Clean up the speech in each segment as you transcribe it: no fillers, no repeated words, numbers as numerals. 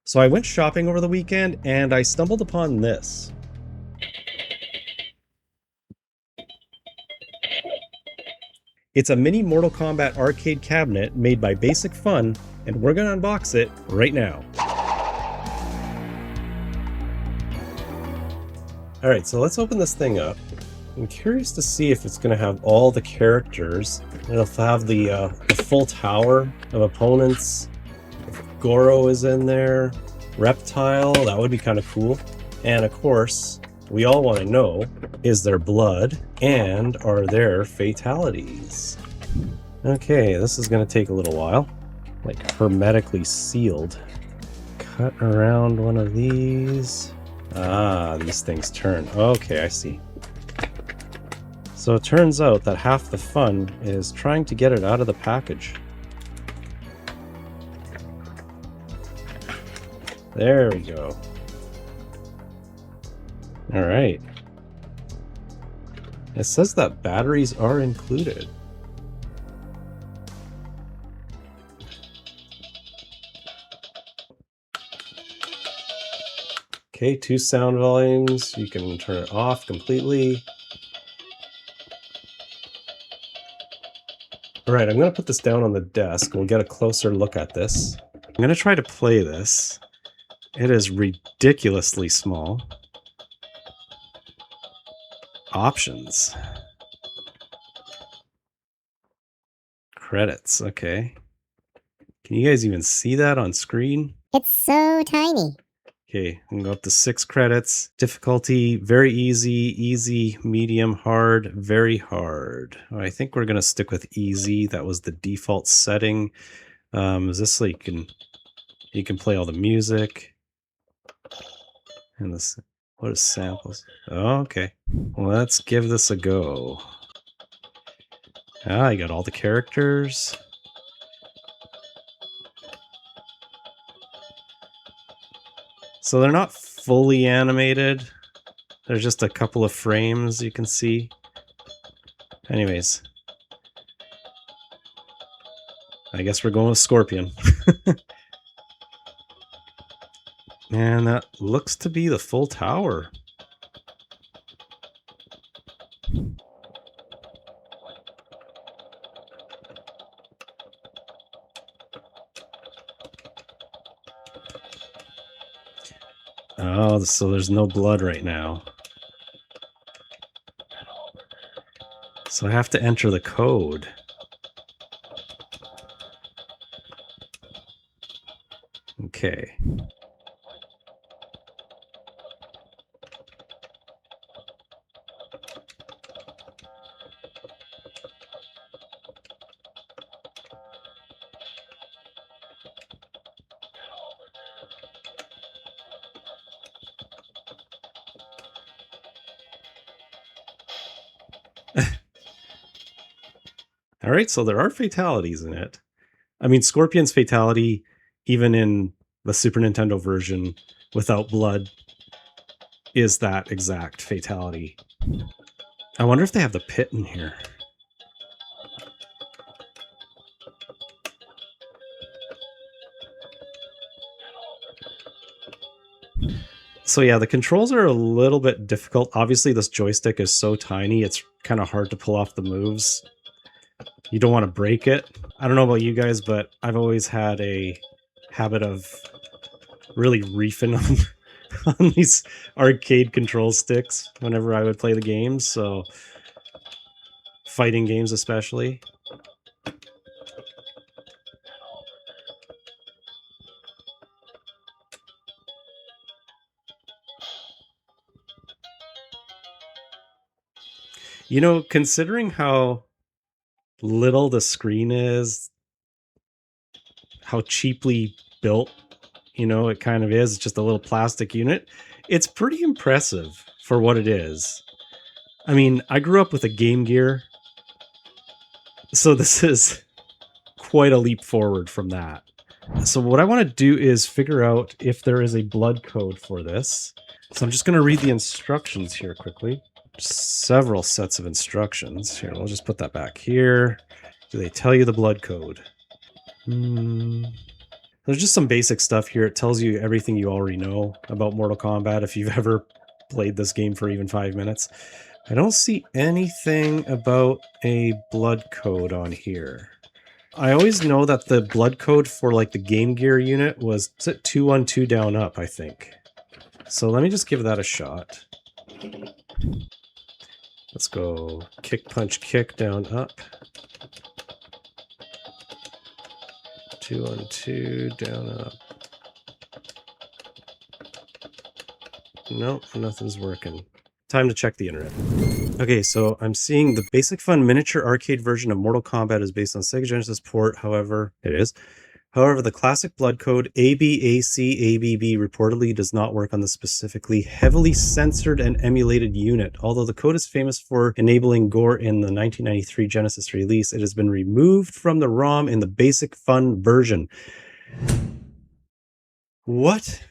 So I went shopping over the weekend and I stumbled upon this. It's a mini Mortal Kombat arcade cabinet made by Basic Fun, and we're gonna unbox it right now. Alright, so let's open this thing up. I'm curious to see if it's gonna have all the characters. It'll have the full tower of opponents. If Goro is in there. Reptile, that would be kind of cool. And of course, we all want to know, is there blood and are there fatalities? Okay, this is going to take a little while. Like hermetically sealed. Cut around one of these. Ah, these things turn. Okay, I see. So it turns out that half the fun is trying to get it out of the package. There we go. All right. It says that batteries are included. Okay, 2 sound volumes. You can turn it off completely. All right, I'm going to put this down on the desk. We'll get a closer look at this. I'm going to try to play this. It is ridiculously small. Options. Credits, okay. Can you guys even see that on screen? It's so tiny. Okay, I'm gonna go up to 6 credits. Difficulty, very easy, medium, hard, very hard. I think we're gonna stick with easy. That was the default setting. Is this so you can play all the music? And this, what is samples? Oh, okay. Let's give this a go. Ah, you got all the characters. So they're not fully animated. There's just a couple of frames you can see. Anyways. I guess we're going with Scorpion. Man, that looks to be the full tower. Oh, so there's no blood right now. So I have to enter the code. Okay. All right, so there are fatalities in it. I mean, Scorpion's fatality, even in the Super Nintendo version without blood, is that exact fatality. I wonder if they have the pit in here. So yeah, the controls are a little bit difficult. Obviously, this joystick is so tiny, it's kind of hard to pull off the moves. You don't want to break it. I don't know about you guys, but I've always had a habit of really reefing on these arcade control sticks whenever I would play the games, so fighting games especially. You know, considering how little the screen is, how cheaply built, you know, it kind of is, just a little plastic unit, it's pretty impressive for what it is. I mean, I grew up with a Game Gear, so this is quite a leap forward from that. So what I want to do is figure out if there is a blood code for this. So I'm just going to read the instructions here quickly. Several sets of instructions. Here, we'll just put that back here. Do they tell you the blood code? There's just some basic stuff here. It tells you everything you already know about Mortal Kombat if you've ever played this game for even 5 minutes. I don't see anything about a blood code on here. I always know that the blood code for like the Game Gear unit was 212 down up, I think. So let me just give that a shot. Let's go kick, punch, kick, down, up. 212, down, up. Nope, nothing's working. Time to check the internet. Okay, so I'm seeing the Basic Fun miniature arcade version of Mortal Kombat is based on Sega Genesis port, however, it is. However, the classic blood code ABACABB reportedly does not work on the specifically heavily censored and emulated unit. Although the code is famous for enabling gore in the 1993 Genesis release, it has been removed from the ROM in the Basic Fun version. What?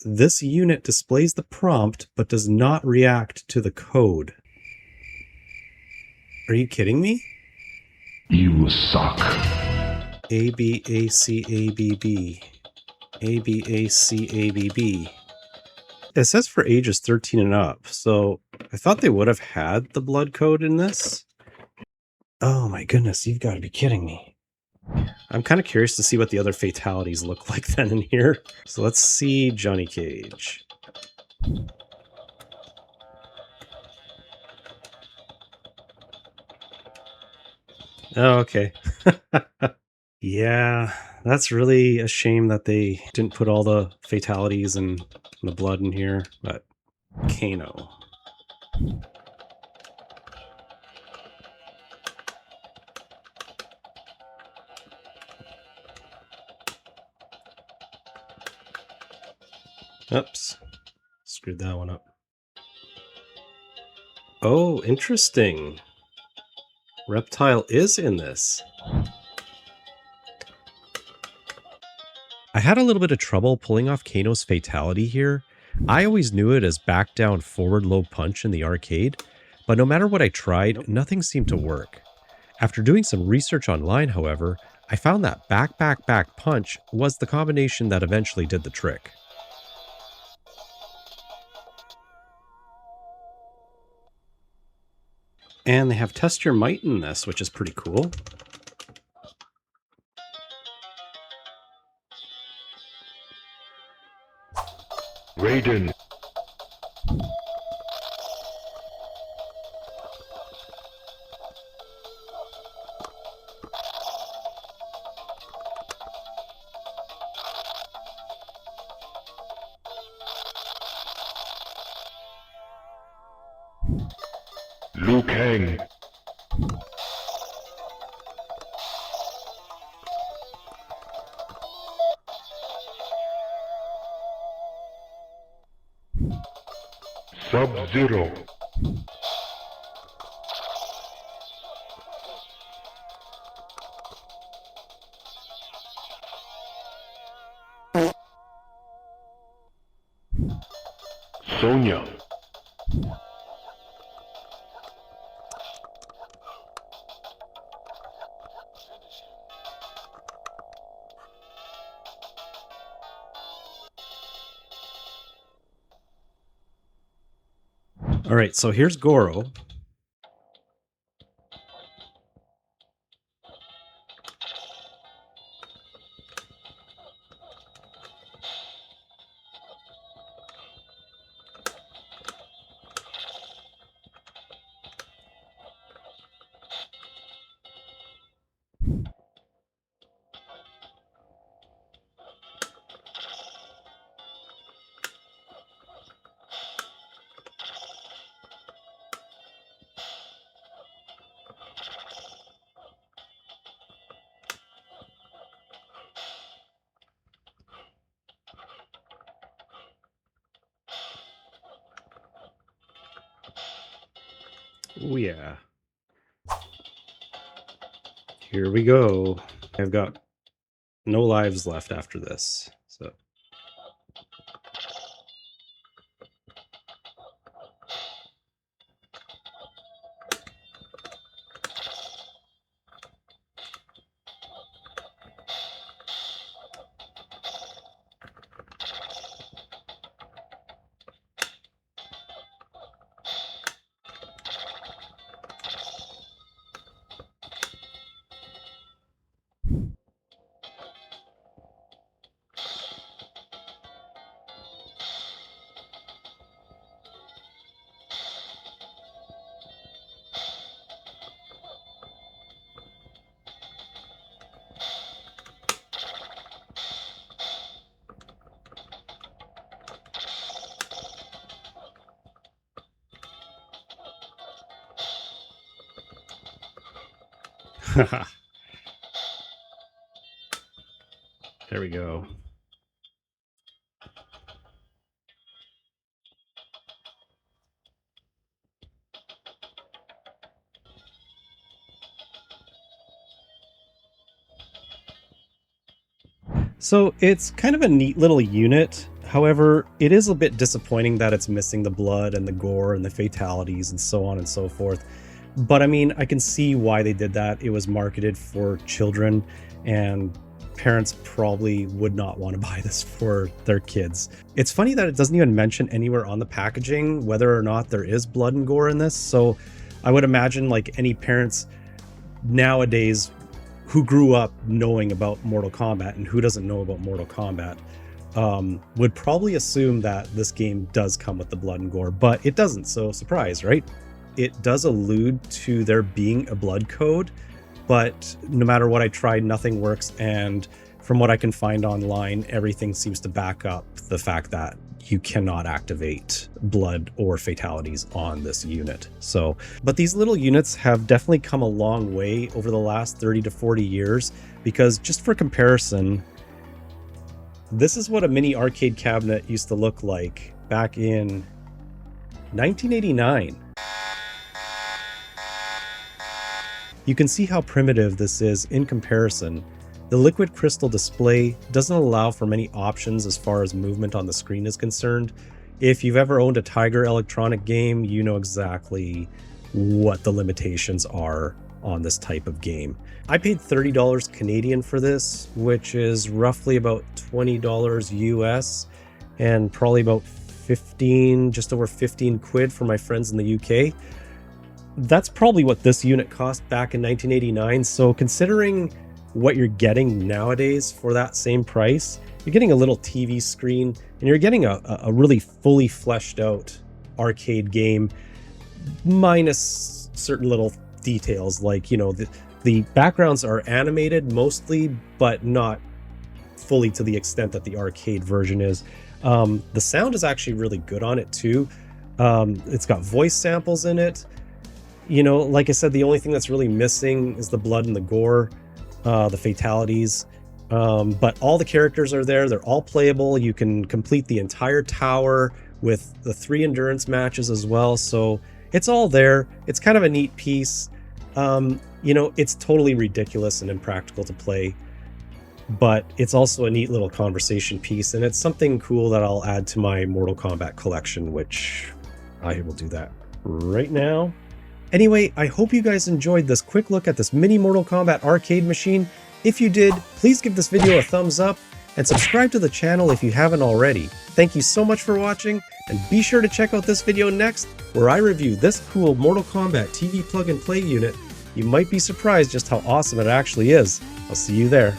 This unit displays the prompt but does not react to the code. Are you kidding me? You suck. ABACABB. ABACABB. It says for ages 13 and up, so I thought they would have had the blood code in this. Oh my goodness, you've got to be kidding me. I'm kind of curious to see what the other fatalities look like then in here. So let's see Johnny Cage. Oh, okay. Yeah, that's really a shame that they didn't put all the fatalities and the blood in here, but Kano. Oops. Screwed that one up. Oh, interesting. Reptile is in this. I had a little bit of trouble pulling off Kano's fatality here. I always knew it as back down forward low punch in the arcade, but no matter what I tried, nothing seemed to work. After doing some research online, however, I found that back punch was the combination that eventually did the trick. And they have Test Your Might in this, which is pretty cool. Raiden. Liu Kang. Sub-Zero. Sonya. All right, so here's Goro. Oh yeah. Here we go. I've got no lives left after this. So There we go. So it's kind of a neat little unit. However, it is a bit disappointing that it's missing the blood and the gore and the fatalities and so on and so forth. But I mean, I can see why they did that. It was marketed for children, and parents probably would not want to buy this for their kids. It's funny that it doesn't even mention anywhere on the packaging whether or not there is blood and gore in this. So I would imagine like any parents nowadays who grew up knowing about Mortal Kombat, and who doesn't know about Mortal Kombat, would probably assume that this game does come with the blood and gore, but it doesn't, so surprise, right? It does allude to there being a blood code, but no matter what I tried, nothing works, and from what I can find online, everything seems to back up the fact that you cannot activate blood or fatalities on this unit. So, but these little units have definitely come a long way over the last 30 to 40 years, because just for comparison, this is what a mini arcade cabinet used to look like back in 1989. You can see how primitive this is in comparison. The liquid crystal display doesn't allow for many options as far as movement on the screen is concerned. If you've ever owned a Tiger Electronic game, you know exactly what the limitations are on this type of game. I paid $30 Canadian for this, which is roughly about $20 US, and probably about 15, just over 15 quid for my friends in the UK. That's probably what this unit cost back in 1989. So considering what you're getting nowadays for that same price, you're getting a little TV screen, and you're getting a really fully fleshed out arcade game, minus certain little details like, you know, the backgrounds are animated mostly, but not fully to the extent that the arcade version is. The sound is actually really good on it too. It's got voice samples in it. You know, like I said, the only thing that's really missing is the blood and the gore, the fatalities. But all the characters are there. They're all playable. You can complete the entire tower with the 3 endurance matches as well. So it's all there. It's kind of a neat piece. You know, it's totally ridiculous and impractical to play, but it's also a neat little conversation piece, and it's something cool that I'll add to my Mortal Kombat collection, which I will do that right now. Anyway, I hope you guys enjoyed this quick look at this mini Mortal Kombat arcade machine. If you did, please give this video a thumbs up and subscribe to the channel if you haven't already. Thank you so much for watching, and be sure to check out this video next, where I review this cool Mortal Kombat TV plug and play unit. You might be surprised just how awesome it actually is. I'll see you there.